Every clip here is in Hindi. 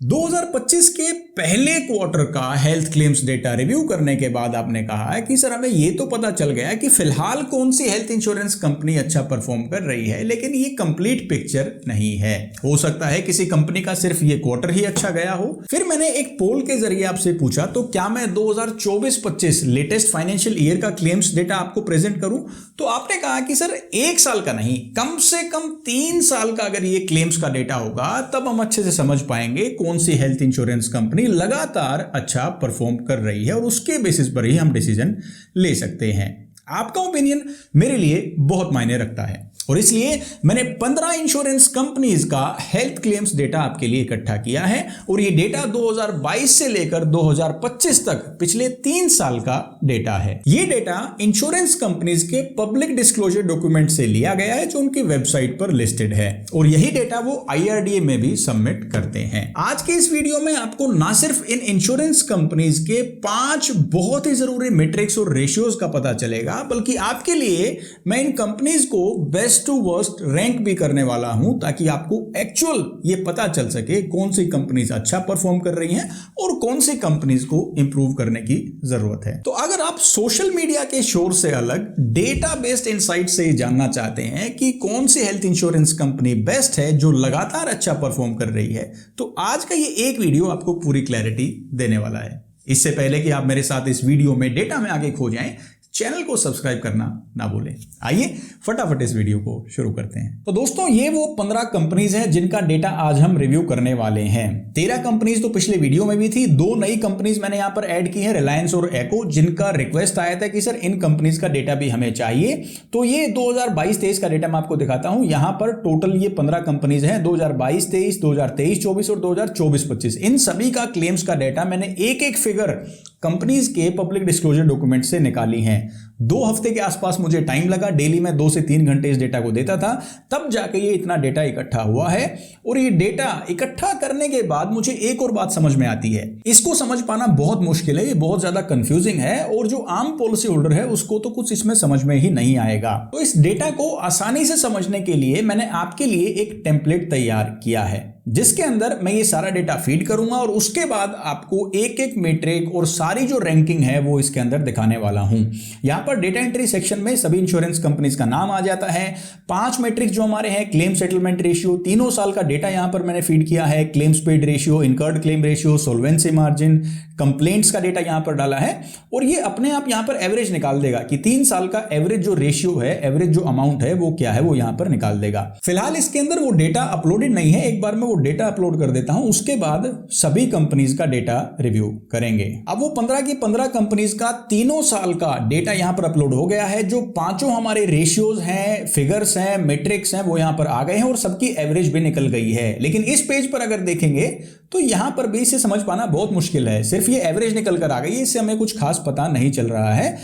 2025 के पहले क्वार्टर का हेल्थ क्लेम्स डेटा रिव्यू करने के बाद आपने कहा है कि सर हमें ये तो पता चल गया है कि फिलहाल कौन सी हेल्थ इंश्योरेंस कंपनी अच्छा परफॉर्म कर रही है, लेकिन ये कंप्लीट पिक्चर नहीं है। हो सकता है किसी कंपनी का सिर्फ ये क्वार्टर ही अच्छा गया हो। फिर मैंने एक पोल के जरिए आपसे पूछा तो क्या मैं 2024-25 लेटेस्ट फाइनेंशियल ईयर का क्लेम्स डेटा आपको प्रेजेंट करूं, तो आपने कहा कि सर 1 साल का नहीं, कम से कम 3 साल का अगर ये क्लेम्स का डेटा होगा तब हम अच्छे से समझ पाएंगे कौन सी हेल्थ इंश्योरेंस कंपनी लगातार अच्छा परफॉर्म कर रही है और उसके बेसिस पर ही हम डिसीजन ले सकते हैं। आपका ओपिनियन मेरे लिए बहुत मायने रखता है और इसलिए मैंने 15 इंश्योरेंस कंपनीज का हेल्थ क्लेम्स डेटा आपके लिए इकट्ठा किया है और ये डेटा 2022 से लेकर 2025 तक पिछले 3 साल का डेटा है। ये डेटा इंश्योरेंस कंपनीज के पब्लिक डिस्क्लोजर डॉक्यूमेंट से लिया गया है जो उनकी वेबसाइट पर लिस्टेड है और यही डेटा वो IRDA में भी सबमिट करते हैं। आज के इस वीडियो में आपको ना सिर्फ इन इंश्योरेंस कंपनीज के 5 बहुत ही जरूरी मैट्रिक्स और रेशियोज का पता चलेगा, बल्कि आपके लिए मैं इन कंपनीज को बेस्ट टू वर्स्ट रैंक भी करने वाला हूं ताकि आपको एक्चुअल ये पता चल सके कौन सी कंपनीज अच्छा परफॉर्म कर रही हैं और कौन सी कंपनीज को इंप्रूव करने की जरूरत है। तो अगर आप सोशल मीडिया के शोर से अलग डेटा बेस्ड इनसाइट से जानना चाहते हैं कि कौन सी हेल्थ इंश्योरेंस कंपनी बेस्ट है जो लगातार अच्छा परफॉर्म कर रही है, तो आज का ये एक वीडियो आपको पूरी क्लैरिटी देने वाला है। इससे पहले कि आप मेरे साथ इस वीडियो में डेटा में आगे खो जाएं, चैनल को सब्सक्राइब करना ना भूलें। आइए फटाफट इस वीडियो को शुरू करते हैं। तो दोस्तों ये वो 15 कंपनीज हैं जिनका डेटा आज हम रिव्यू करने वाले हैं। 13 कंपनीज तो पिछले वीडियो में भी थी, 2 नई कंपनीज मैंने यहां पर ऐड की है, रिलायंस और एको, जिनका रिक्वेस्ट आया था कि सर इन कंपनीज का डेटा भी हमें चाहिए। तो ये 2022-23 का डेटा मैं आपको दिखाता हूं। यहां पर टोटल ये 15 कंपनीज हैं, 2022-23, 2023-24 और 2024-25। इन सभी का क्लेम्स का डेटा मैंने एक एक फिगर कंपनीज के पब्लिक डिस्क्लोजर डॉक्यूमेंट से निकाली हैं। 2 हफ्ते के आसपास मुझे टाइम लगा, डेली में 2 से 3 घंटे इस डेटा को देता था, तब जाके ये इतना डेटा इकट्ठा हुआ है। और ये डेटा इकट्ठा करने के बाद मुझे एक और बात समझ में आती है, इसको समझ पाना बहुत मुश्किल है, ये बहुत ज्यादा कंफ्यूजिंग है और जो आम पॉलिसी होल्डर है उसको तो कुछ इसमें समझ में ही नहीं आएगा। तो इस डेटा को आसानी से समझने के लिए मैंने आपके लिए एक टेम्पलेट तैयार किया है जिसके अंदर मैं ये सारा डेटा फीड करूंगा और उसके बाद आपको एक एक मैट्रिक और सारी जो रैंकिंग है वो इसके अंदर दिखाने वाला हूं। यहां पर डेटा एंट्री सेक्शन में सभी इंश्योरेंस कंपनीज का नाम आ जाता है। 5 मैट्रिक्स जो हमारे हैं, क्लेम सेटलमेंट रेशियो, तीनों साल का डेटा यहां पर मैंने फीड किया है, claims paid ratio, incurred claim ratio, solvency margin, complaints का डेटा यहां पर डाला है और ये अपने आप यहां पर एवरेज निकाल देगा कि 3 साल का एवरेज जो रेशियो है, एवरेज जो अमाउंट है वो क्या है, वो यहां पर निकाल देगा। फिलहाल इसके अंदर वो डेटा अपलोडेड नहीं है, एक बार मैं वो डेटा अपलोड कर देता हूं, उसके बाद सभी कंपनीज का डेटा रिव्यू करेंगे। अब वो 15 की 15 कंपनीज का तीनों साल का डेटा यहां पर अपलोड हो गया है। जो 5 हमारे रेशियोज हैं, फिगर्स हैं, मैट्रिक्स हैं, वो यहां पर आ गए हैं और सबकी एवरेज भी निकल गई है। लेकिन इस पेज पर अगर देखेंगे तो यहां पर भी इसे समझ पाना बहुत मुश्किल है। सिर्फ ये एवरेज निकल कर आ गई है, इससे हमें कुछ खास पता नहीं चल रहा है।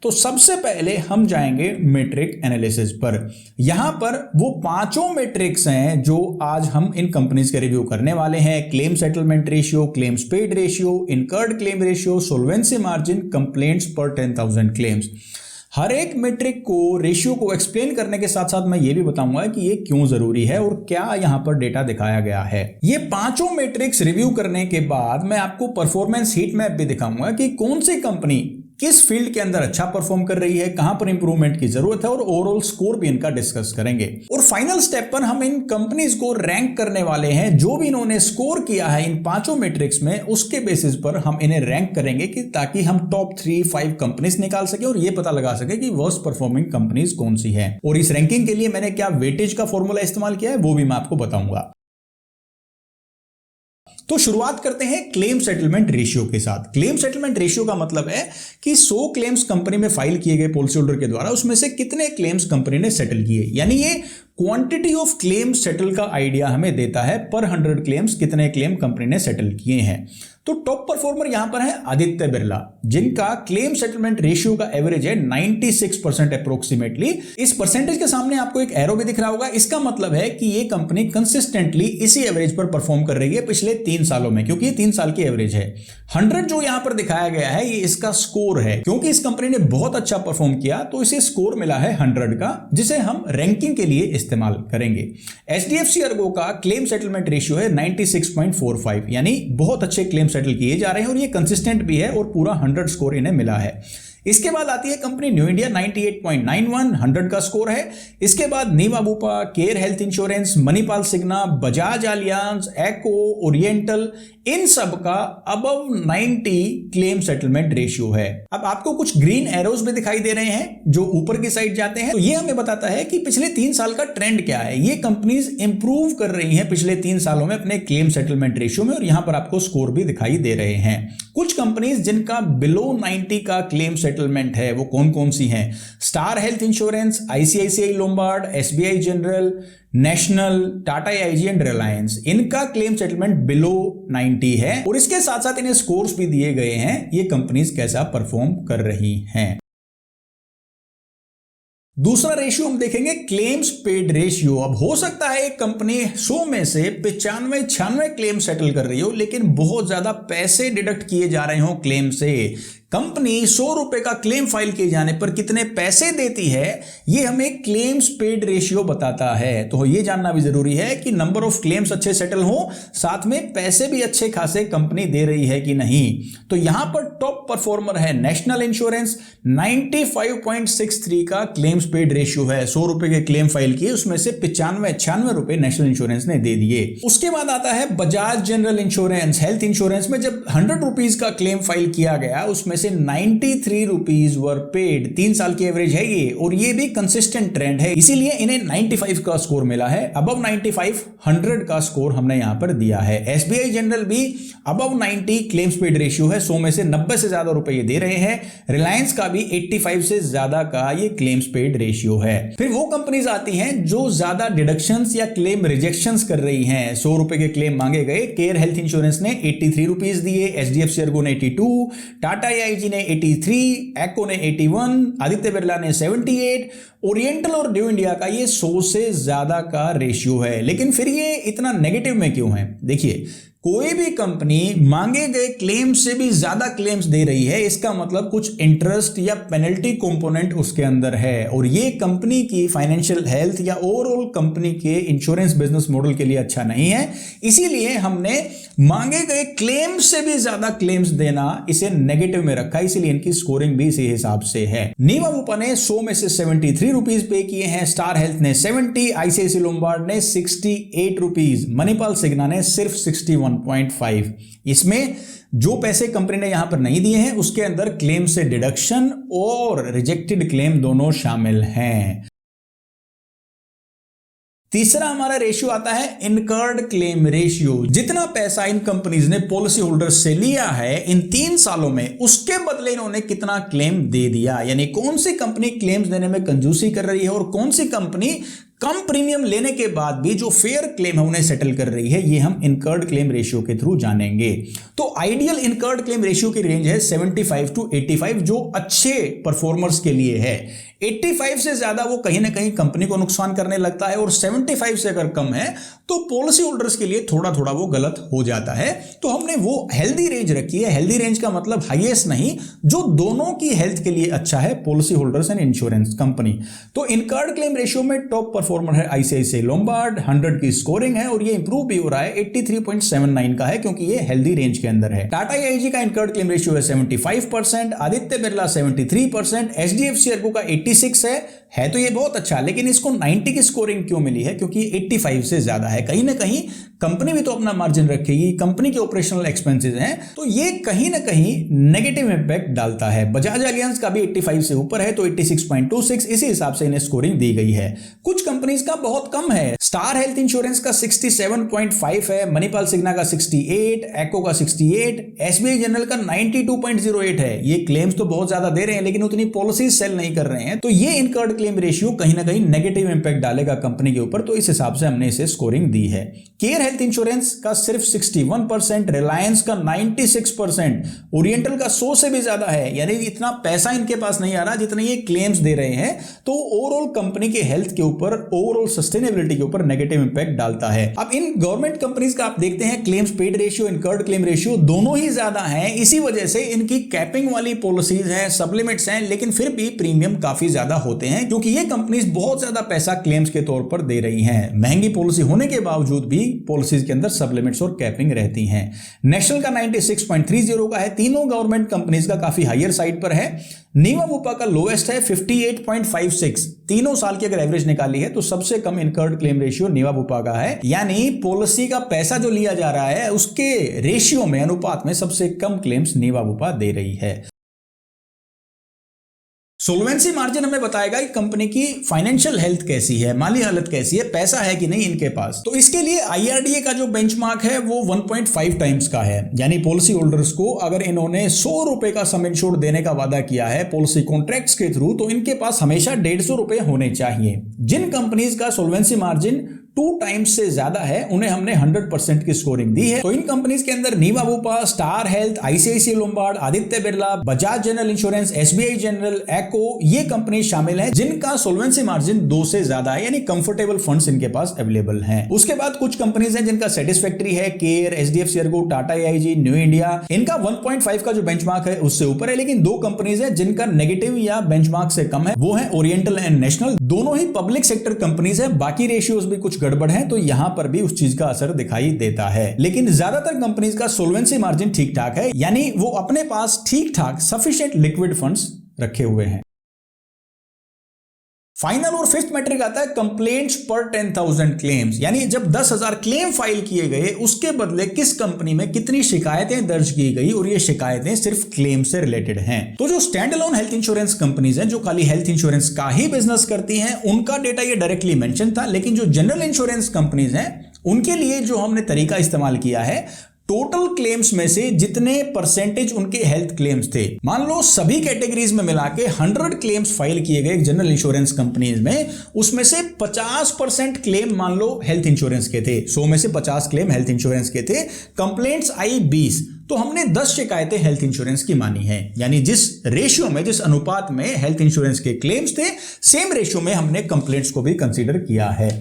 तो सबसे पहले हम जाएंगे मैट्रिक एनालिसिस पर। यहां पर वो 5 मैट्रिक्स हैं जो आज हम इन कंपनीज के रिव्यू करने वाले हैं। Claim settlement ratio, claims paid ratio, incurred claim ratio, solvency margin, complaints पर 10,000 क्लेम्स। हर एक मैट्रिक को, रेशियो को एक्सप्लेन करने के साथ साथ मैं ये भी बताऊंगा कि ये क्यों जरूरी है और क्या यहां पर डेटा दिखाया गया है। ये 5 मैट्रिक्स रिव्यू करने के बाद मैं आपको परफॉर्मेंस हीट मैप भी दिखाऊंगा कि कौन सी कंपनी किस फील्ड के अंदर अच्छा परफॉर्म कर रही है, कहां पर इंप्रूवमेंट की जरूरत है और ओवरऑल स्कोर भी इनका डिस्कस करेंगे। और फाइनल स्टेप पर हम इन कंपनीज को रैंक करने वाले हैं। जो भी इन्होंने स्कोर किया है इन 5 मैट्रिक्स में, उसके बेसिस पर हम इन्हें रैंक करेंगे कि ताकि हम टॉप 3-5 कंपनीज निकाल सके और यह पता लगा सके कि वर्स्ट परफॉर्मिंग कंपनीज कौन सी है। और इस रैंकिंग के लिए मैंने क्या वेटेज का फॉर्मूला इस्तेमाल किया है वो भी मैं आपको बताऊंगा। तो शुरुआत करते हैं क्लेम सेटलमेंट रेशियो के साथ। क्लेम सेटलमेंट रेशियो का मतलब है कि 100 क्लेम्स कंपनी में फाइल किए गए पॉलिसी होल्डर के द्वारा, उसमें से कितने क्लेम्स कंपनी ने सेटल किए, यानी ये क्वांटिटी ऑफ क्लेम सेटल का आइडिया हमें देता है। पर 100 क्लेम्स कितने क्लेम कंपनी ने सेटल किए हैं। तो टॉप परफॉर्मर यहां पर है आदित्य बिरला, जिनका क्लेम सेटलमेंट रेशियो का एवरेज है 96% अप्रोक्सीमेटली। इस परसेंटेज के सामने आपको एक एरो भी दिख रहा होगा, इसका मतलब है कि ये कंपनी कंसिस्टेंटली इसी एवरेज पर परफॉर्म कर रही है पिछले 3 सालों में, क्योंकि ये 3 साल की एवरेज है। 100 जो यहां पर दिखाया गया है ये इसका स्कोर है, क्योंकि इस कंपनी ने बहुत अच्छा परफॉर्म किया तो इसे स्कोर मिला है 100 का, जिसे हम रैंकिंग के लिए इस्तेमाल करेंगे। एचडीएफसी अर्गो का क्लेम सेटलमेंट रेशियो है 96.45, यानी बहुत अच्छे क्लेम सेटल किए जा रहे हैं और ये कंसिस्टेंट भी है और पूरा 100 स्कोर इन्हें मिला है। इसके बाद आती है कंपनी न्यू इंडिया 98.91, 100 का स्कोर है। इसके बाद Niva Bupa, care health insurance, Manipal Cigna, Bajaj Allianz, Acko, oriental, इन सब का अबव 90 क्लेम सेटलमेंट रेशियो है। अब आपको कुछ ग्रीन एरोज भी दिखाई दे रहे हैं जो ऊपर की साइड जाते हैं, तो ये हमें बताता है कि पिछले 3 साल का ट्रेंड क्या है। ये कंपनीज इंप्रूव कर रही हैं पिछले 3 सालों में अपने क्लेम सेटलमेंट रेशियो में, और यहां पर आपको स्कोर भी दिखाई दे रहे हैं। कुछ कंपनीज जिनका बिलो 90 का क्लेम सेटलमेंट है वो कौन कौन सी हैं? Star health insurance, ICICI Lombard, SBI general, national, Tata IG and Reliance, इनका क्लेम सेटलमेंट बिलो 90 है और इसके साथ साथ इन्हें स्कोर्स भी दिए गए हैं ये कंपनीज कैसा परफॉर्म कर रही हैं। दूसरा रेशियो हम देखेंगे क्लेम्स पेड रेशियो। अब हो सकता है एक कंपनी 100 में से 95-96 क्लेम सेटल कर रही हो, लेकिन बहुत ज्यादा पैसे डिडक्ट किए जा रहे हो क्लेम से। कंपनी 100 रुपए का क्लेम फाइल किए जाने पर कितने पैसे देती है ये हमें क्लेम्स पेड रेशियो बताता है। तो ये जानना भी जरूरी है कि नंबर ऑफ क्लेम्स अच्छे सेटल हो, साथ में पैसे भी अच्छे खासे कंपनी दे रही है कि नहीं। तो यहां पर टॉप परफॉर्मर है नेशनल इंश्योरेंस, 95.63 का क्लेम्स पेड रेशियो है। 100 रुपए के क्लेम फाइल किए, उसमें से 95-96 रुपए नेशनल इंश्योरेंस ने दे दिए। उसके बाद आता है Bajaj general insurance. Health insurance में जब 100 रुपीज का क्लेम फाइल किया गया, उसमें से 93 रुपीज वर पेड। 3 साल की एवरेज है ये, और ये भी कंसिस्टेंट ट्रेंड है, इसीलिए इन्हें 95 का स्कोर मिला है। अबव 95 100 का स्कोर हमने यहां पर दिया है। एसबीआई जनरल भी अबव 90 क्लेम्स पेड रेशियो है, 100 में से 90 से ज्यादा रुपए ये दे रहे हैं। रिलायंस का भी 85 से ज्यादा का ये क्लेम्स पेड रेशियो है। फिर वो कंपनीज आती हैं जो ज्यादा डिडक्शंस या क्लेम रिजेक्शंस कर रही हैं। 100 रुपए के क्लेम मांगे गए, केयर हेल्थ इंश्योरेंस ने 83 रुपीज दिए, एचडीएफसी अर्गो ने 82, टाटा आईजी ने 83, एको ने 81, आदित्य बिरला ने 78, ओरिएंटल और न्यू इंडिया का ये 100 से ज्यादा का रेशियो है। लेकिन फिर ये इतना नेगेटिव में क्यों है? देखिए, कोई भी कंपनी मांगे गए क्लेम से भी ज्यादा क्लेम्स दे रही है, इसका मतलब कुछ इंटरेस्ट या पेनल्टी कंपोनेंट उसके अंदर है, और ये कंपनी की फाइनेंशियल हेल्थ या ओवरऑल कंपनी के इंश्योरेंस बिजनेस मॉडल के लिए अच्छा नहीं है। इसीलिए हमने मांगे गए क्लेम से भी ज्यादा क्लेम्स देना इसे नेगेटिव में रखा, इसीलिए इनकी स्कोरिंग भी इसी हिसाब से है। नीवा बुपा ने 100 में से 73 रुपीज पे किए हैं, स्टार हेल्थ ने 70, आईसीआईसीआई लोम्बार्ड ने 68 रुपीज, मणिपाल सिग्ना ने सिर्फ 61.5। इसमें जो पैसे कंपनी ने यहां पर नहीं दिए हैं उसके अंदर क्लेम से डिडक्शन और रिजेक्टेड क्लेम दोनों शामिल हैं। तीसरा हमारा रेशियो आता है इनकर्ड क्लेम रेशियो। जितना पैसा इन कंपनीज ने पॉलिसी होल्डर्स से लिया है इन 3 सालों में, उसके बदले इन्होंने कितना क्लेम दे दिया, यानी कौन सी कंपनी क्लेम्स देने में कंजूसी कर रही है और कौन सी कंपनी कम प्रीमियम लेने के बाद भी जो फेयर क्लेम है उन्हें सेटल कर रही है, ये हम इनकर्ड क्लेम रेशियो के थ्रू जानेंगे। तो आइडियल इनकर्ड क्लेम रेशियो की रेंज है 75 to 85, जो अच्छे परफॉर्मर्स के लिए है। 85 से ज्यादा वो कहीं ना कहीं कंपनी को नुकसान करने लगता है, और 75 से अगर कम है तो पॉलिसी होल्डर्स के लिए थोड़ा थोड़ा वो गलत हो जाता है। तो हमने वो हेल्दी रेंज रखी है। हेल्दी रेंज का मतलब हाईएस्ट नहीं, जो दोनों की हेल्थ के लिए अच्छा है, policy holders and insurance company. तो इनकर्ड क्लेम रेशियो में टॉप परफॉर्मर है आईसीआईसीआई लोम्बार्ड, 100 की स्कोरिंग है, और ये इंप्रूव भी हो रहा है, 83.79 का है, क्योंकि ये हेल्दी रेंज के अंदर है। टाटा आईजी का इनकर्ड क्लेम रेशियो है 75%, आदित्य बिरला 73%, एचडीएफसी अर्गो का 86 है तो ये बहुत अच्छा, लेकिन इसको 90 की स्कोरिंग क्यों मिली है? क्योंकि 85 से ज्यादा है। कहीं ना कहीं कंपनी भी तो अपना मार्जिन रखेगी, कंपनी के ऑपरेशनल एक्सपेंसेस हैं, तो ये कहीं ना कहीं नेगेटिव इंपैक्ट डालता है। बजाज एलियांज का भी 85 से ऊपर है तो 86.26, इसी हिसाब से इन्हें स्कोरिंग दी गई है। कुछ कंपनीज का बहुत कम है। स्टार हेल्थ इंश्योरेंस का 67.5 है, मणिपाल सिग्ना का 68, एको का 68, एसबीआई जनरल का 92.08 है। ये क्लेम्स तो बहुत ज्यादा दे रहे हैं लेकिन उतनी पॉलिसी सेल नहीं कर रहे हैं, तो ये इनकर्ड क्लेम रेशियो कहीं ना कहीं नेगेटिव इंपैक्ट डालेगा कंपनी के ऊपर, तो इस हिसाब से हमने इसे स्कोरिंग दी है। केयर हेल्थ इंश्योरेंस का सिर्फ 61%, रिलायंस का 96%, ओरिएंटल का 100 से भी ज्यादा है, यानी इतना पैसा इनके पास नहीं आ रहा जितने ये क्लेम्स दे रहे हैं, तो ओवरऑल कंपनी के हेल्थ के ऊपर, ओवरऑल सस्टेनेबिलिटी के ऊपर नेगेटिव इंपैक्ट डालता है। अब इन गवर्नमेंट कंपनीज का आप देखते हैं claims paid ratio, incurred claim ratio दोनों ही ज्यादा हैं, इसी वजह से इनकी कैपिंग वाली पॉलिसीज हैं, सप्लीमेंट्स हैं, लेकिन फिर भी प्रीमियम काफी ज्यादा होते हैं, क्योंकि ये कंपनीज बहुत ज्यादा पैसा क्लेम्स के तौर पर दे रही हैं। महंगी पॉलिसी होने के बावजूद भी पॉलिसीज के अंदर सब लिमिट्स और कैपिंग रहती हैं। नेशनल का 96.30 का है, तीनों गवर्नमेंट कंपनीज का काफी हायर साइड पर है। नीवा वूपा का लोएस्ट है 58.56, तीनों साल की अगर एवरेज निकाली है तो सबसे कम इनकर्ड क्लेम रेशियो नीवा वूपा का है, यानी पॉलिसी का पैसा जो लिया जा रहा है उसके रेशियो में, अनुपात में सबसे कम क्लेम्स नीवा वूपा दे रही है। सोल्वेंसी मार्जिन हमें बताएगा कि कंपनी की फाइनेंशियल हेल्थ कैसी है, माली हालत कैसी है, पैसा है कि नहीं इनके पास। तो इसके लिए IRDA का जो बेंचमार्क है वो 1.5 टाइम्स का है, यानी पॉलिसी होल्डर्स को अगर इन्होंने 100 रुपए का सम इंश्योर्ड देने का वादा किया है पॉलिसी कॉन्ट्रैक्ट्स के थ्रू, तो इनके पास हमेशा 150 रुपए होने चाहिए। जिन कंपनीज का सोल्वेंसी मार्जिन 2 टाइम्स से ज्यादा है उन्हें हमने 100% की स्कोरिंग दी है। तो इन कंपनीज के अंदर Niva Bupa, star health, ICICI lombard, Aditya Birla, Bajaj general insurance, SBI general, Acko, ये कंपनी शामिल है जिनका सोल्वेंसी मार्जिन 2 से ज्यादा है, यानी कंफर्टेबल फंड्स इनके पास अवेलेबल हैं। उसके बाद कुछ कंपनीज हैं जिनका सेटिस्फैक्टरी है, care, HDFC Ergo, Tata AIG, new India, इनका 1.5 का जो बेंचमार्क है उससे ऊपर है। लेकिन 2 कंपनीज हैं जिनका नेगेटिव या बेंचमार्क से कम है, वो है ओरिएंटल एंड नेशनल। दोनों ही पब्लिक सेक्टर कंपनीज है, बाकी रेशियोज भी कुछ गड़बड़ है, तो यहां पर भी उस चीज का असर दिखाई देता है। लेकिन ज्यादातर कंपनीज का सोल्वेंसी मार्जिन ठीक ठाक है, यानी वो अपने पास ठीक ठाक सफिशिएंट लिक्विड फंड्स रखे हुए हैं। फाइनल और फिफ्थ मैट्रिक आता है कंप्लेंट्स पर 10,000 क्लेम्स, यानी जब 10,000 क्लेम फाइल किए गए उसके बदले किस कंपनी में कितनी शिकायतें दर्ज की गई, और ये शिकायतें सिर्फ क्लेम से रिलेटेड हैं। तो जो stand alone health insurance companies हैं जो खाली हेल्थ इंश्योरेंस का ही बिजनेस करती हैं, उनका डेटा ये डायरेक्टली मेंशन था। लेकिन जो जनरल इंश्योरेंस कंपनीज हैं उनके लिए जो हमने तरीका इस्तेमाल किया है, टोटल क्लेम्स में से जितने परसेंटेज उनके हेल्थ क्लेम्स थे, मान लो सभी कैटेगरीज में मिला के 100 क्लेम्स फाइल किए गए जनरल इंश्योरेंस कंपनीज में, उसमें से 50% क्लेम मान लो हेल्थ इंश्योरेंस के थे, 100 में से 50 क्लेम हेल्थ इंश्योरेंस के थे, कंप्लेंट्स आई 20, तो हमने 10 शिकायतें हेल्थ इंश्योरेंस की मानी है। यानी जिस रेशियो में, जिस अनुपात में हेल्थ इंश्योरेंस के क्लेम्स थे, सेम रेशियो में हमने कंप्लेंट्स को भी कंसीडर किया है।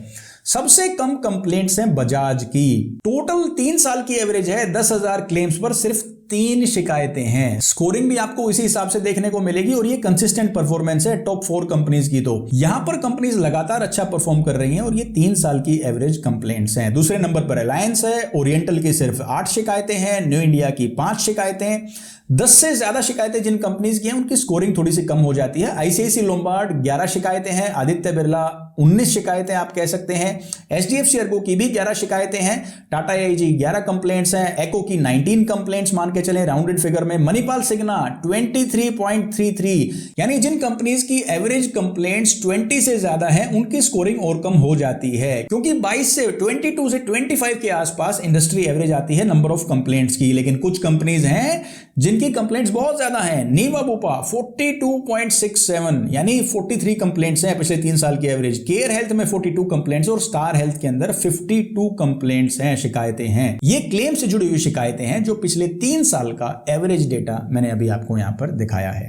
सबसे कम कंप्लेंट्स हैं बजाज की, टोटल 3 साल की एवरेज है 10,000 क्लेम्स पर सिर्फ 3 शिकायतें हैं। स्कोरिंग भी आपको इसी हिसाब से देखने को मिलेगी और ये कंसिस्टेंट परफॉर्मेंस है टॉप 4 कंपनीज की। तो यहां पर कंपनीज लगातार अच्छा परफॉर्म कर रही हैं और ये 3 साल की एवरेज कंप्लेंट्स हैं। दूसरे नंबर पर रिलायंस है, ओरिएंटल की सिर्फ 8 शिकायतें हैं, न्यू इंडिया की 5 शिकायतें। 10 से ज्यादा शिकायतें जिन कंपनीज की हैं उनकी स्कोरिंग थोड़ी सी कम हो जाती है। ICICI लोम्बार्ड 11 शिकायतें हैं, आदित्य बिरला 19 शिकायतें आप कह सकते हैं, HDFC अर्गो की भी 11 शिकायतें हैं, टाटा AIG 11 कंप्लेंट्स हैं, एको की 19 कंप्लेंट्स मान के चलें राउंडेड फिगर में, मणिपाल सिग्ना 23.33, यानी जिन कंपनीज की एवरेज कंप्लेंट्स 20 से ज्यादा है उनकी स्कोरिंग और कम हो जाती है, क्योंकि 22 से 22 से 25 के आसपास इंडस्ट्री एवरेज आती है नंबर ऑफ कंप्लेंट्स की। लेकिन कुछ कंपनीज हैं जिनकी कंप्लेंट्स बहुत ज्यादा हैं। नीवा वूपा 42.67, यानी 43 कंप्लेंट्स हैं पिछले 3 साल की एवरेज। केयर हेल्थ में 42 कंप्लेंट्स और स्टार हेल्थ के अंदर 52 कंप्लेंट्स हैं, शिकायतें हैं। ये क्लेम से जुड़ी हुई शिकायतें हैं जो पिछले 3 साल का एवरेज डेटा मैंने अभी आपको यहां पर दिखाया है।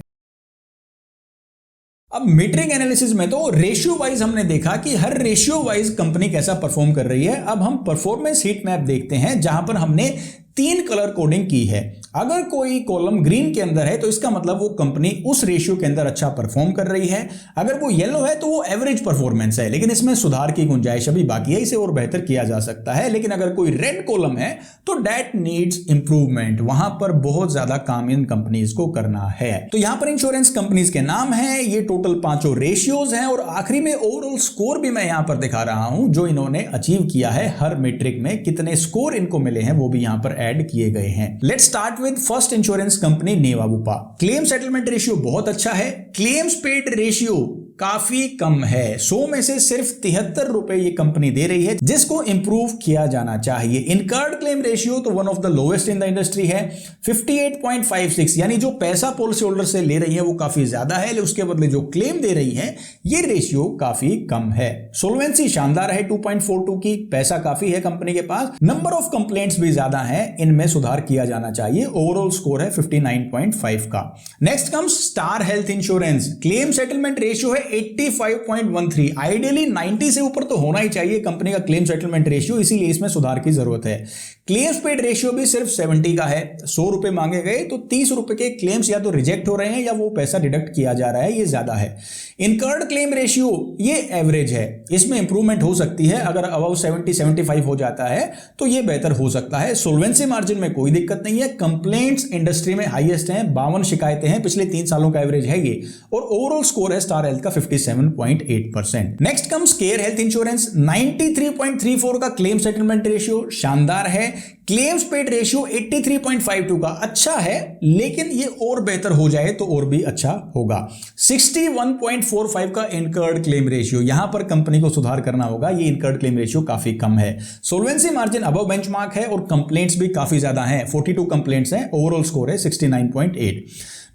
अब मीटरिंग एनालिसिस में तो रेशियो वाइज हमने देखा कि हर रेशियो वाइज कंपनी कैसा परफॉर्म कर रही है। अब हम परफॉर्मेंस हीट मैप देखते हैं जहां पर हमने 3 कलर कोडिंग की है। अगर कोई कॉलम ग्रीन के अंदर है तो इसका मतलब वो कंपनी उस रेशियो के अंदर अच्छा परफॉर्म कर रही है। अगर वो येलो है तो वो एवरेज परफॉर्मेंस है, लेकिन इसमें सुधार की गुंजाइश अभी बाकी है, इसे और बेहतर किया जा सकता है। लेकिन अगर कोई रेड कॉलम है तो दैट नीड्स इंप्रूवमेंट, वहां पर बहुत ज्यादा काम इन कंपनीज को करना है। तो यहां पर इंश्योरेंस कंपनीज के नाम है, ये टोटल 5 रेशियोज हैं और आखिरी में ओवरऑल स्कोर भी मैं यहां पर दिखा रहा हूं जो इन्होंने अचीव किया है। हर मीट्रिक में कितने स्कोर इनको मिले हैं वो भी यहां पर ऐड किए गए हैं। Let's start with first insurance company Niva Bupa. Claim settlement ratio बहुत अच्छा है, क्लेम्स पेड रेशियो काफी कम है। 100 में से सिर्फ 73 रुपए ये कंपनी दे रही है, जिसको इंप्रूव किया जाना चाहिए। इनकर्ड क्लेम रेशियो तो one of the lowest in the industry है, 58.56, यानी जो पैसा पॉलिसी होल्डर से ले रही है वो काफी ज्यादा है, उसके बदले जो क्लेम दे रही है ये रेशियो काफी कम है। सोल्वेंसी शानदार है 2.42 की, पैसा काफी है कंपनी के पास। नंबर ऑफ कंप्लेंट्स भी ज्यादा है, इनमें सुधार किया जाना चाहिए। ओवरऑल स्कोर है 59.5 का। Next comes star health insurance. Claim settlement ratio है 85.13, आइडियली 90 से ऊपर तो होना ही चाहिए कंपनी का क्लेम सेटलमेंट रेशियो, इसीलिए इसमें सुधार की जरूरत है। क्लेम्स पेड रेशियो भी सिर्फ 70 का है। 100 रुपए मांगे गए तो 30 रुपए के क्लेम्स या तो रिजेक्ट हो रहे हैं या वो पैसा डिडक्ट किया जा रहा है, ये ज्यादा है। इनकर्ड क्लेम रेशियो ये एवरेज है, इसमें इंप्रूवमेंट हो सकती है। अगर अबव 70-75 हो जाता है तो ये बेहतर हो सकता है। सोल्वेंसी मार्जिन में कोई दिक्कत नहीं है। कंप्लेंट्स इंडस्ट्री में हाईएस्ट हैं, 52 शिकायतें हैं, पिछले 3 सालों का एवरेज है ये। और ओवरऑल स्कोर है स्टार हेल्थ का 57.8%। Next comes care health insurance, 93.34 का क्लेम सेटलमेंट रेशियो शानदार है। क्लेम्स पेड रेशियो 83.52 का अच्छा है, लेकिन ये और बेहतर हो जाए तो और भी अच्छा होगा। 61.45 का इनकर्ड क्लेम रेशियो, यहां पर कंपनी को सुधार करना होगा, ये इनकर्ड क्लेम रेशियो काफी कम है। सोल्वेंसी मार्जिन अबव बेंचमार्क है और कंप्लेंट्स भी काफी ज्यादा हैं, 42 कंप्लेंट्स हैं, ओवरऑल स्कोर है 69.8।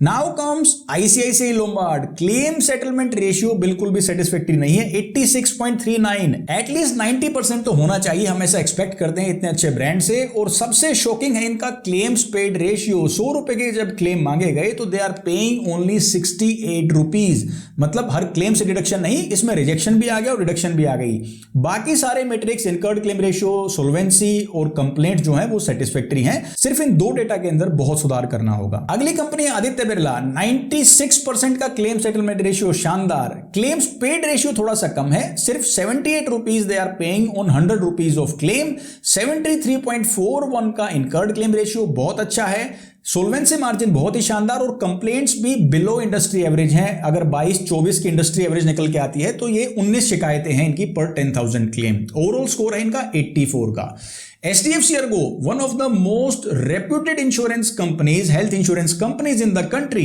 Now comes ICICI Lombard, claim settlement ratio बिल्कुल भी सेटिस्फैक्टरी नहीं है, 86.39। एटलीस्ट 90% तो होना चाहिए, हम ऐसा एक्सपेक्ट करते हैं इतने अच्छे ब्रांड से। और सबसे शॉकिंग है इनका क्लेम्स पेड रेशियो, 100 रुपए के जब क्लेम मांगे गए तो they are paying only 68 rupees. मतलब हर क्लेम से डिडक्शन नहीं, इसमें रिजेक्शन भी आ गया और रिडक्शन भी आ गई। बाकी सारे मैट्रिक्स, इनकर्ड क्लेम रेशियो, सोल्वेंसी और कंप्लेंट जो है वो सेटिस्फैक्टरी हैं। सिर्फ इन 2 डेटा के अंदर बहुत सुधार करना होगा। अगली कंपनी आदित्य बिरला, 96% का क्लेम सेटलमेंट रेशियो शानदार। क्लेम्स पेड रेशियो थोड़ा सा कम है, सिर्फ 78 rupees they are paying on 100 rupees of claim. 73.41 का इनकर्ड क्लेम रेशियो बहुत अच्छा है। सोल्वेंसी मार्जिन बहुत ही शानदार और कंप्लेंट्स भी बिलो इंडस्ट्री एवरेज हैं। अगर 22-24 की इंडस्ट्री एवरेज निकल के आती है तो ये 19 शिकायतें हैं इनकी पर 10,000 क्लेम। ओवरऑल स्कोर है इनका 84 का। HDFC Ergo, one of the most reputed insurance companies, health insurance companies in the country,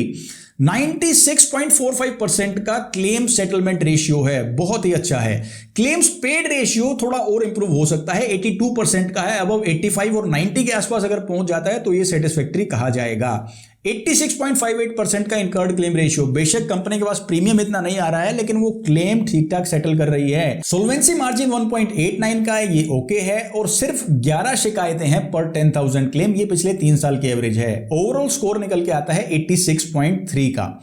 96.45% का क्लेम सेटलमेंट रेशियो है, बहुत ही अच्छा है। क्लेम्स पेड रेशियो थोड़ा और इंप्रूव हो सकता है, 82% का है। अबव 85 और 90 के आसपास अगर पहुंच जाता है तो ये सेटिस्फैक्टरी कहा जाएगा। 86.58% का इनकर्ड क्लेम रेशियो, बेशक कंपनी के पास प्रीमियम इतना नहीं आ रहा है लेकिन वो क्लेम ठीक ठाक सेटल कर रही है। सोल्वेंसी मार्जिन 1.89 का है, ये ओके है और सिर्फ 11 शिकायतें हैं पर 10,000 क्लेम, ये पिछले 3 साल की एवरेज है। ओवरऑल स्कोर निकल के आता है 86.3 का।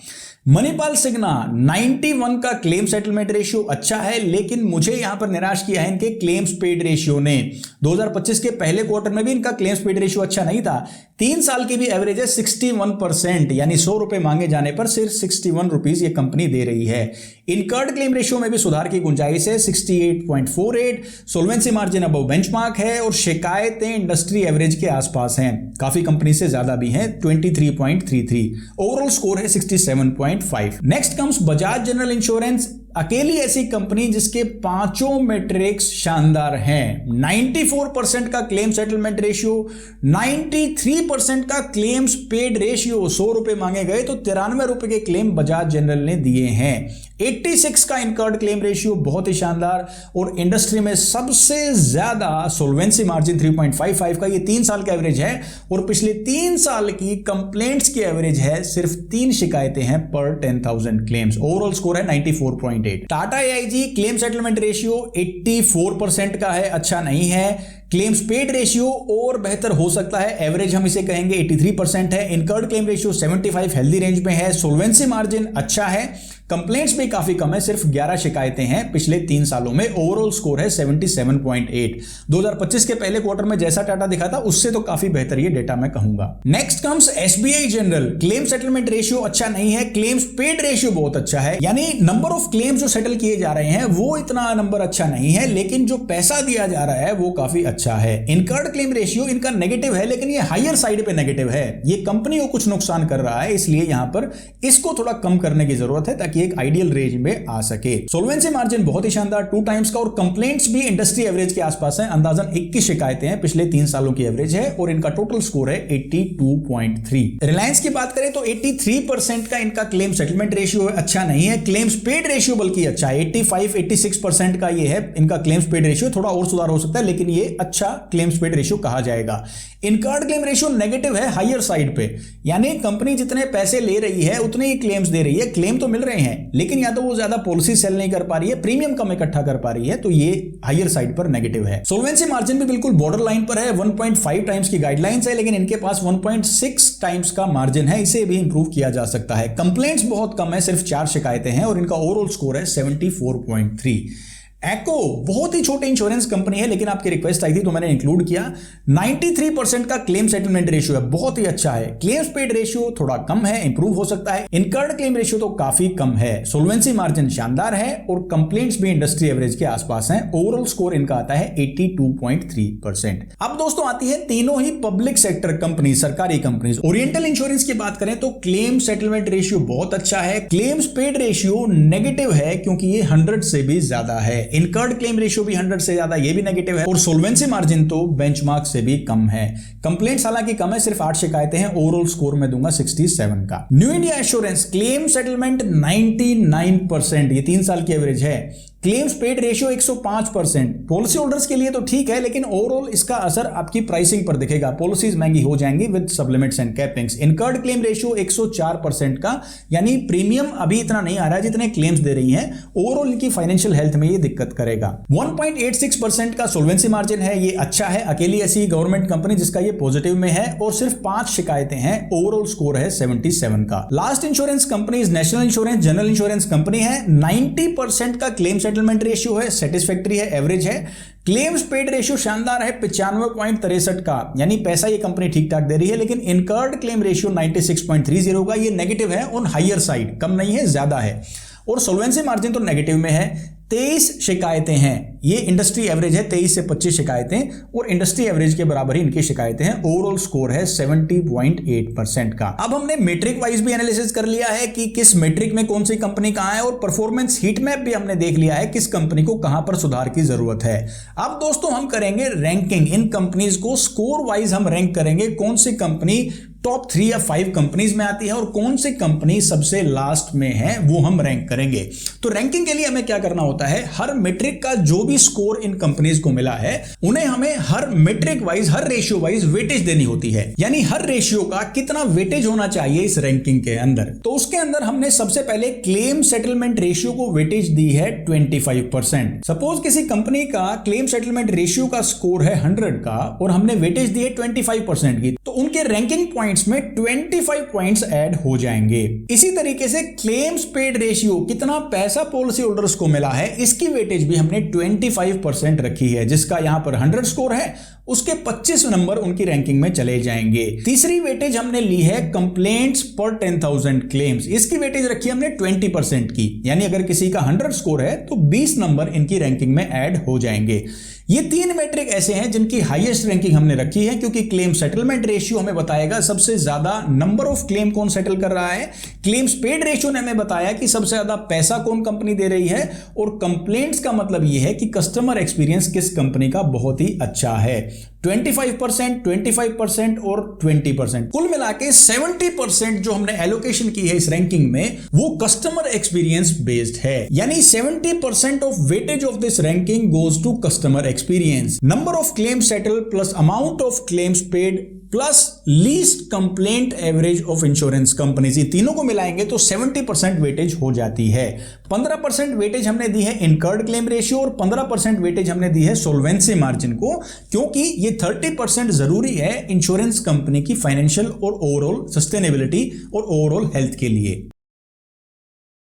मणिपाल सिग्ना, 91 का क्लेम सेटलमेंट रेशियो अच्छा है, लेकिन मुझे यहां पर निराश किया है इनके क्लेम्स पेड रेशियो ने। 2025 के पहले क्वार्टर में भी इनका क्लेम्स पेड रेशियो अच्छा नहीं था। 3 साल की भी एवरेज है 61%, यानी 100 रुपए मांगे जाने पर सिर्फ 61 रुपीज ये कंपनी दे रही है। इनकर्ड क्लेम रेशियो में भी सुधार की गुंजाइश है, 68.48। सोल्वेंसी मार्जिन अबव बेंचमार्क है और शिकायतें इंडस्ट्री एवरेज के आसपास हैं, काफी कंपनी से ज्यादा भी हैं, 23.33। ओवरऑल स्कोर है 67.5। Next comes Bajaj general insurance, अकेली ऐसी कंपनी जिसके 5 मैट्रिक्स शानदार हैं। 94% का क्लेम सेटलमेंट रेशियो, 93% का क्लेम्स पेड रेशियो। 100 रुपए मांगे गए तो 93 रुपए के क्लेम बजाज जनरल ने दिए हैं। 86 का इनकर्ड क्लेम रेशियो, बहुत ही शानदार। और इंडस्ट्री में सबसे ज्यादा सोल्वेंसी मार्जिन 3.55 का, ये 3 साल का एवरेज है और पिछले 3 साल की कंप्लेंट्स की एवरेज है सिर्फ 3 शिकायतें हैं पर 10,000 क्लेम्स। ओवरऑल स्कोर है 94.8। Tata AIG claim settlement ratio 84% का है, अच्छा नहीं है। क्लेम्स पेड रेशियो और बेहतर हो सकता है, एवरेज हम इसे कहेंगे 83% है। Incurred claim ratio 75 healthy range में है। सोल्वेंसी मार्जिन अच्छा है, कंप्लेंट्स भी काफी कम है, सिर्फ 11 शिकायतें हैं पिछले 3 सालों में। ओवरऑल स्कोर है 77.8। 2025 के पहले क्वार्टर में जैसा टाटा दिखा था उससे तो काफी बेहतर ये डेटा मैं कहूंगा। Next comes SBI general, claim settlement ratio अच्छा नहीं है, क्लेम्स पेड रेशियो बहुत अच्छा है, यानी नंबर ऑफ क्लेम्स जो सेटल किए जा रहे हैं वो इतना नंबर अच्छा नहीं है, लेकिन जो पैसा दिया जा रहा है वो काफी अच्छा है। इनकर्ड क्लेम रेशियो इनका नेगेटिव है, लेकिन ये हायर साइड पे नेगेटिव है, ये कंपनी को कुछ नुकसान कर रहा है, इसलिए यहां पर इसको थोड़ा कम करने की जरूरत है ताकि एक आइडियल रेंज में आ सके। सोल्वेंसी मार्जिन बहुत ही शानदार, 2 टाइम्स का, और कंप्लेंट्स भी इंडस्ट्री एवरेज के आसपास है, अंदाजन 21 शिकायतें हैं, पिछले 3 सालों की एवरेज है और इनका टोटल स्कोर है 82.3। रिलायंस की बात करें तो 83% का इनका क्लेम सेटलमेंट रेशियो है, अच्छा नहीं है। क्लेम्स पेड रेशियो बल्कि अच्छा है, 85-86% का ये है इनका क्लेम्स पेड रेशियो, थोड़ा और सुधार हो सकता है लेकिन ये अच्छा क्लेम्स पेड रेशियो कहा जाएगा। इनकर्ड क्लेम रेशियो नेगेटिव है, हायर साइड पे, यानी कंपनी जितने पैसे ले रही है उतने ही क्लेम्स दे रही है। क्लेम तो मिल रहे हैं लेकिन या तो वो ज्यादा पॉलिसी सेल नहीं कर पा रही है, प्रीमियम कम इकट्ठा कर पा रही है, तो ये हायर साइड पर नेगेटिव है। सोल्वेंसी मार्जिन भी बिल्कुल बॉर्डर लाइन पर है, 1.5 टाइम्स की गाइडलाइंस है, लेकिन इनके पास 1.6 टाइम्स का मार्जिन है, इसे भी इंप्रूव किया जा सकता है। कंप्लेंट्स बहुत कम है, सिर्फ 4 शिकायतें हैं और इनका ओवरऑल स्कोर है 74.3। एको बहुत ही छोटी इंश्योरेंस कंपनी है, लेकिन आपकी रिक्वेस्ट आई थी तो मैंने इंक्लूड किया। 93% का क्लेम सेटलमेंट रेशियो है, बहुत ही अच्छा है। क्लेम्स पेड रेशियो थोड़ा कम है, इंप्रूव हो सकता है। इनकर्ड क्लेम रेशियो तो काफी कम है। सोल्वेंसी मार्जिन शानदार है और कंप्लेंट्स भी इंडस्ट्री एवरेज के आसपास हैं। ओवरऑल स्कोर इनका आता है 82.3%। अब दोस्तों आती है तीनों ही पब्लिक सेक्टर कंपनी, सरकारी कंपनी। ओरिएंटल इंश्योरेंस की बात करें तो क्लेम सेटलमेंट रेशियो बहुत अच्छा है। क्लेम्स पेड रेशियो नेगेटिव है क्योंकि ये 100 से भी ज्यादा है। इनकर्ड क्लेम रेशियो भी 100 से ज्यादा, ये भी नेगेटिव है। और सोल्वेंसी मार्जिन तो बेंचमार्क से भी कम है। कंप्लेंट्स हालांकि कम है, सिर्फ 8 शिकायतें हैं। ओवरऑल स्कोर मैं दूंगा 67 का। New India assurance claim settlement 99%, ये 3 साल की एवरेज है। Claims paid ratio 105%। Policy holders के लिए तो ठीक है, लेकिन ओवरऑल इसका असर आपकी प्राइसिंग पर दिखेगा। पॉलिसीज महंगी हो जाएंगी with sublimits and cappings. Incurred claim ratio 104% का, यानी प्रीमियम अभी इतना नहीं आ रहा है जितने क्लेम्स दे रही हैं। ओवरऑल इनकी फाइनेंशियल हेल्थ में ये दिक्कत करेगा। 1.86% का सोल्वेंसी मार्जिन है, ये अच्छा है। अकेली ऐसी गवर्नमेंट कंपनी जिसका ये पॉजिटिव में है और सिर्फ 5 शिकायतें हैं। ओवरऑल स्कोर है 77 का। Last insurance company national insurance general insurance company है। 90% का क्लेम सेटलमेंट रेशियो है, सेटिस्फैक्टरी है, एवरेज है। क्लेम्स पेड रेशियो शानदार है 95.63 का, यानी पैसा ये कंपनी ठीक ठाक दे रही है। लेकिन इनकर्ड क्लेम रेशियो 96.30 का, ये नेगेटिव है, ऑन हायर साइड, कम नहीं है, ज्यादा है। और सोल्वेंसी मार्जिन तो नेगेटिव में है। 23 शिकायतें हैं, ये इंडस्ट्री एवरेज है 23 से 25 शिकायतें, और इंडस्ट्री एवरेज के बराबर ही इनकी शिकायतें हैं। ओवरऑल स्कोर है 70.8% का। अब हमने मेट्रिक वाइज भी एनालिसिस कर लिया है कि किस मेट्रिक में कौन सी कंपनी कहां है, और परफॉर्मेंस हीट मैप भी हमने देख लिया है किस कंपनी को कहां पर सुधार की जरूरत है। अब दोस्तों हम करेंगे रैंकिंग। इन कंपनीज को स्कोर वाइज हम रैंक करेंगे, कौन सी कंपनी टॉप 3 या 5 कंपनीज में आती है और कौन सी कंपनी सबसे लास्ट में है, वो हम रैंक करेंगे। तो रैंकिंग के लिए हमें क्या करना होता है, हर मेट्रिक का जो भी स्कोर इन कंपनीज को मिला है उन्हें हमें हर मेट्रिक वाइज, हर रेशियो वाइज वेटेज देनी होती है। यानी हर रेशियो का कितना वेटेज होना चाहिए इस रैंकिंग के अंदर। तो उसके अंदर हमने सबसे पहले क्लेम सेटलमेंट रेशियो को वेटेज दी है 25%। सपोज किसी कंपनी का क्लेम सेटलमेंट रेशियो का स्कोर है 100 का और हमने वेटेज दी है 25% की, तो उनके रैंकिंग पॉइंट्स में 25 पॉइंट्स ऐड हो जाएंगे। इसी तरीके से क्लेम्स पेड रेशियो, कितना पैसा पॉलिसी होल्डर्स को मिला है, इसकी वेटेज भी हमने 25% रखी है। जिसका यहां पर 100 स्कोर है उसके 25 नंबर उनकी रैंकिंग में चले जाएंगे। तीसरी वेटेज हमने ली है कंप्लेंट्स पर 10,000 क्लेम्स, इसकी वेटेज रखी हमने 20% की, यानी अगर किसी का 100 स्कोर है तो 20 नंबर इनकी रैंकिंग में ऐड हो जाएंगे। ये 3 मैट्रिक ऐसे हैं जिनकी हाईएस्ट रैंकिंग हमने रखी है, क्योंकि क्लेम सेटलमेंट रेशियो हमें बताएगा सबसे ज्यादा नंबर ऑफ क्लेम कौन सेटल कर रहा है। क्लेम्स पेड रेशियो ने हमें बताया कि सबसे ज्यादा पैसा कौन कंपनी दे रही है, और कंप्लेंट्स का मतलब यह है कि कस्टमर एक्सपीरियंस किस कंपनी का बहुत ही अच्छा है। 25%, 25% और 20%, कुल मिला के 70% जो हमने एलोकेशन की है इस रैंकिंग में, वो कस्टमर एक्सपीरियंस बेस्ड है। यानी 70% of weightage of this ranking goes to customer experience. Number of claim settle plus amount of claims paid plus least complaint average of insurance companies, ये तीनों को मिलाएंगे तो 70% वेटेज हो जाती है। 15% वेटेज हमने दी है इनकर्ड क्लेम रेशियो और 15% वेटेज हमने दी है सोल्वेंसी मार्जिन को, क्योंकि ये 30% जरूरी है इंश्योरेंस कंपनी की फाइनेंशियल और ओवरऑल सस्टेनेबिलिटी और ओवरऑल हेल्थ के लिए।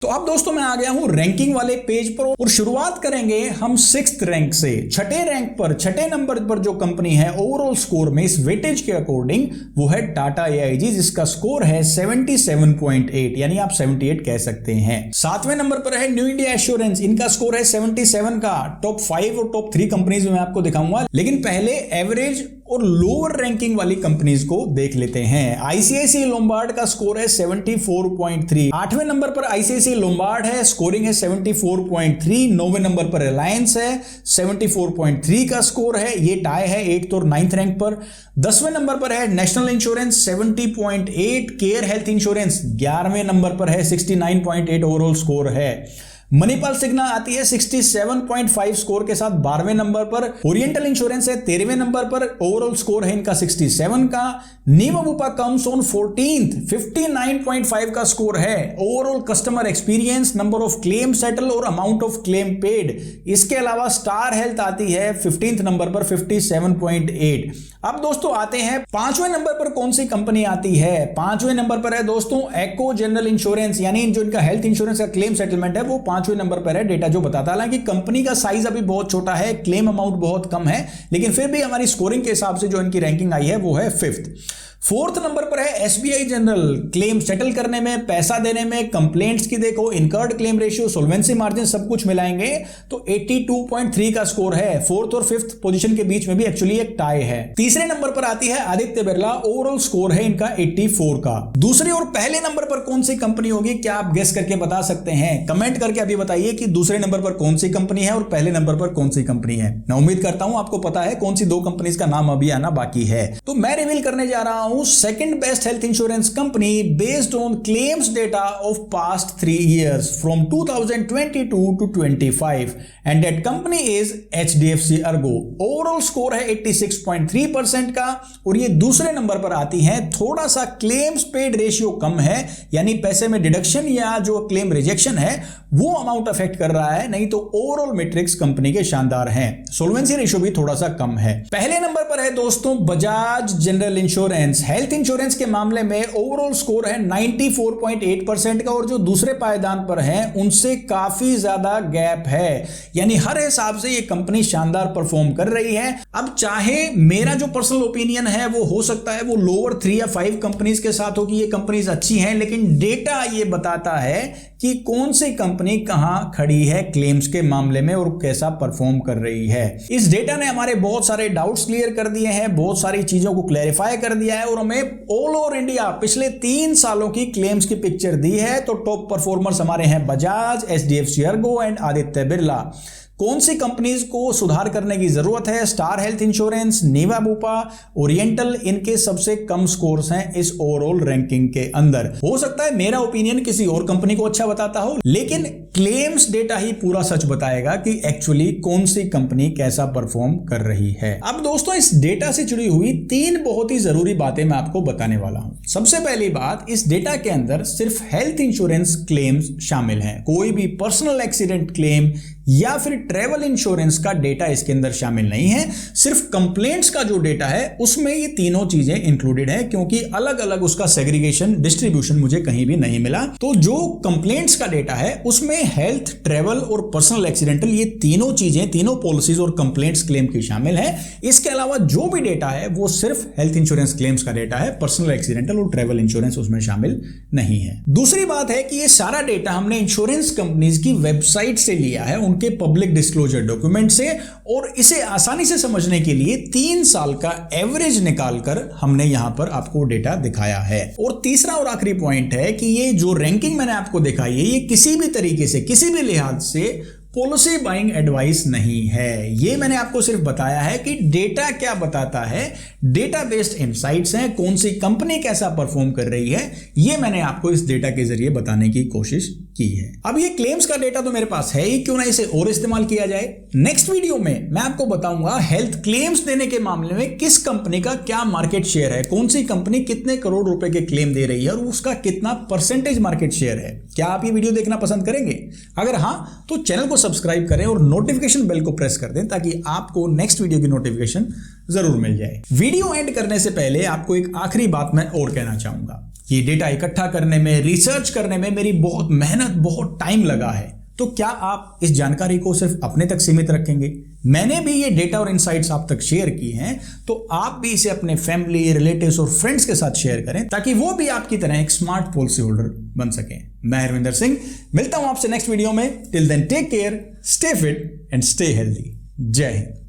तो अब दोस्तों मैं आ गया हूं रैंकिंग वाले पेज पर, और शुरुआत करेंगे हम 6th रैंक से। छठे रैंक पर, छठे नंबर पर जो कंपनी है ओवरऑल स्कोर में इस वेटेज के अकॉर्डिंग, वो है टाटा AIG, जिसका स्कोर है 77.8, यानी आप 78 कह सकते हैं। 7वें नंबर पर है न्यू इंडिया एश्योरेंस, इनका स्कोर है 77 का। टॉप 5 और टॉप 3 कंपनीज में मैं आपको दिखाऊंगा, लेकिन पहले एवरेज और लोअर रैंकिंग वाली कंपनीज को देख लेते हैं। ICICI लोम्बार्ड का स्कोर है 74.3। 8वें नंबर पर ICICI लोम्बार्ड है, स्कोरिंग है 74.3। 9वें नंबर पर रिलायंस है, 74.3 का स्कोर है, ये टाई है 8th और 9th रैंक पर। 10वें नंबर पर है national insurance 70.8। Care health insurance 11वें नंबर पर है, 69.8 ओवरऑल स्कोर है। मणिपाल सिग्ना आती है 67.5 स्कोर के साथ 12वें नंबर पर। ओरिएंटल इंश्योरेंस है 13वें नंबर पर, ओवरऑल स्कोर है इनका 67 का। नीमा बुपा कम्स ऑन 14th, 59.5 का स्कोर है। Overall customer experience, number of claim settle और अमाउंट ऑफ क्लेम पेड। इसके अलावा स्टार हेल्थ आती है 15th नंबर पर 57.8। अब दोस्तों आते हैं 5वें नंबर पर कौन सी कंपनी आती है। 5वें नंबर पर है दोस्तों एको जनरल इंश्योरेंस, यानी जो इनका हेल्थ इंश्योरेंस का क्लेम सेटलमेंट है वो 5वें नंबर पर है डेटा जो बताता है। हालांकि कंपनी का साइज अभी बहुत छोटा है, क्लेम अमाउंट बहुत कम है, लेकिन फिर भी हमारी स्कोरिंग के हिसाब से जो इनकी रैंकिंग आई है वो है 5th। 4th नंबर पर है एसबीआई जनरल। क्लेम सेटल करने में, पैसा देने में, कंप्लेंट्स की देखो, incurred claim ratio, solvency margin सब कुछ मिलाएंगे तो 82.3 का स्कोर है। 4th और 5th पोजीशन के बीच में भी एक्चुअली एक टाई है। तीसरे नंबर पर आती है आदित्य बिरला। ओवरऑल स्कोर है इनका 84 का। दूसरे और पहले नंबर पर कौन सी कंपनी होगी, क्या आप गेस करके बता सकते हैं? कमेंट करके अभी बताइए कि दूसरे नंबर पर कौन सी कंपनी है और पहले नंबर पर कौन सी कंपनी है। मैं उम्मीद करता हूं आपको पता है कौन सी दो कंपनीज का नाम अभी आना बाकी है। तो मैं रिवील करने जा रहा हूं second best health insurance company based on claims data of past 3 years from 2022 to 25 and that company is HDFC ERGO। Overall score है 86.3% का और ये दूसरे नंबर पर आती है। थोड़ा सा क्लेम्स पेड रेशियो कम है, यानी पैसे में डिडक्शन या जो क्लेम रिजेक्शन है वो अमाउंट अफेक्ट कर रहा है, नहीं तो ओवरऑल मैट्रिक्स कंपनी के शानदार हैं। सोल्वेंसी रेशियो भी थोड़ा सा कम है। पहले नंबर पर है दोस्तों Bajaj general insurance. Health insurance के मामले में ओवरऑल स्कोर है 94.8% का और जो दूसरे पायदान पर है उनसे काफी ज्यादा गैप है, यानी हर हिसाब से ये कंपनी शानदार परफॉर्म कर रही है। अब चाहे मेरा जो पर्सनल ओपिनियन है वो हो सकता है वो लोअर 3 या 5 कंपनीज के साथ हो कि ये कंपनीज अच्छी हैं, लेकिन डेटा ये बताता है कि कौन सी कंपनी कहां खड़ी है क्लेम्स के मामले में और कैसा परफॉर्म कर रही है। इस डेटा ने हमारे बहुत सारे डाउट्स क्लियर कर दिए हैं, बहुत सारी चीजों को क्लैरिफाई कर दिया है और हमें ऑल ओवर इंडिया पिछले 3 सालों की क्लेम्स की पिक्चर दी है। तो टॉप परफॉर्मर्स हमारे हैं Bajaj, HDFC ERGO and Aditya Birla. कौन सी कंपनीज को सुधार करने की जरूरत है? Star health insurance, Niva Bupa, oriental, इनके सबसे कम स्कोर्स हैं इस ओवरऑल रैंकिंग के अंदर। हो सकता है मेरा ओपिनियन किसी और कंपनी को अच्छा बताता हो, लेकिन क्लेम्स डेटा ही पूरा सच बताएगा कि एक्चुअली कौन सी कंपनी कैसा परफॉर्म कर रही है। अब दोस्तों इस डेटा से जुड़ी हुई 3 बहुत ही जरूरी बातें मैं आपको बताने वाला हूं। सबसे पहली बात, इस डेटा के अंदर सिर्फ हेल्थ इंश्योरेंस क्लेम्स शामिल हैं, कोई भी पर्सनल एक्सीडेंट क्लेम या फिर ट्रेवल इंश्योरेंस का डेटा इसके अंदर शामिल नहीं है। सिर्फ कंप्लेंट्स का जो डेटा है उसमें ये तीनों चीजें इंक्लूडेड है, क्योंकि अलग अलग उसका सेग्रीगेशन, डिस्ट्रीब्यूशन मुझे कहीं भी नहीं मिला। तो जो कंप्लेंट्स का डेटा है उसमें हेल्थ, ट्रेवल और पर्सनल एक्सीडेंटल ये तीनों चीजें, तीनों पॉलिसीज और कंप्लेंट्स क्लेम की शामिल है। इसके अलावा जो भी डेटा है वो सिर्फ हेल्थ इंश्योरेंस क्लेम्स का डेटा है, पर्सनल एक्सीडेंटल और ट्रेवल इंश्योरेंस उसमें शामिल नहीं है। दूसरी बात है कि ये सारा डेटा हमने इंश्योरेंस कंपनीज की वेबसाइट से लिया है, उनके पब्लिक डिस्क्लोजर डॉक्यूमेंट से, और इसे आसानी से समझने के लिए 3 साल का एवरेज निकालकर हमने यहां पर आपको डेटा दिखाया है। और तीसरा और आखिरी पॉइंट है कि ये जो रैंकिंग मैंने आपको दिखाई है ये किसी भी तरीके से, किसी भी लिहाज से पॉलिसी बाइंग एडवाइस नहीं है। ये मैंने आपको सिर्फ बताया है कि डेटा क्या बताता है, डेटा बेस्ड इनसाइट्स हैं, कौन सी कंपनी कैसा परफॉर्म कर रही है, ये मैंने आपको इस डेटा के जरिए बताने की कोशिश की है। अब ये क्लेम्स का डेटा तो मेरे पास है ही, क्यों ना इसे और इस्तेमाल किया जाए। नेक्स्ट वीडियो में मैं आपको बताऊंगा हेल्थ क्लेम्स देने के मामले में किस कंपनी का क्या मार्केट शेयर है, कौन सी कंपनी कितने करोड़ रुपए के क्लेम दे रही है और उसका कितना परसेंटेज मार्केट शेयर है। क्या आप ये वीडियो देखना पसंद करेंगे? अगर हां तो चैनल को सब्सक्राइब करें और नोटिफिकेशन बेल को प्रेस कर दें ताकि आपको नेक्स्ट वीडियो की नोटिफिकेशन जरूर मिल जाए। वीडियो एंड करने से पहले आपको एक आखिरी बात मैं और कहना चाहूंगा। ये डेटा इकट्ठा करने में, रिसर्च करने में मेरी बहुत मेहनत, बहुत टाइम लगा है, तो क्या आप इस जानकारी को सिर्फ अपने तक सीमित रखेंगे? मैंने भी ये डेटा और इनसाइट्स आप तक शेयर की हैं, तो आप भी इसे अपने फैमिली, रिलेटिव्स और फ्रेंड्स के साथ शेयर करें ताकि वो भी आपकी तरह एक स्मार्ट पॉलिसी होल्डर बन सकें। मैं हरविंदर सिंह मिलता हूं आपसे नेक्स्ट वीडियो में। Till then take care, stay fit and stay healthy. Jai Hind.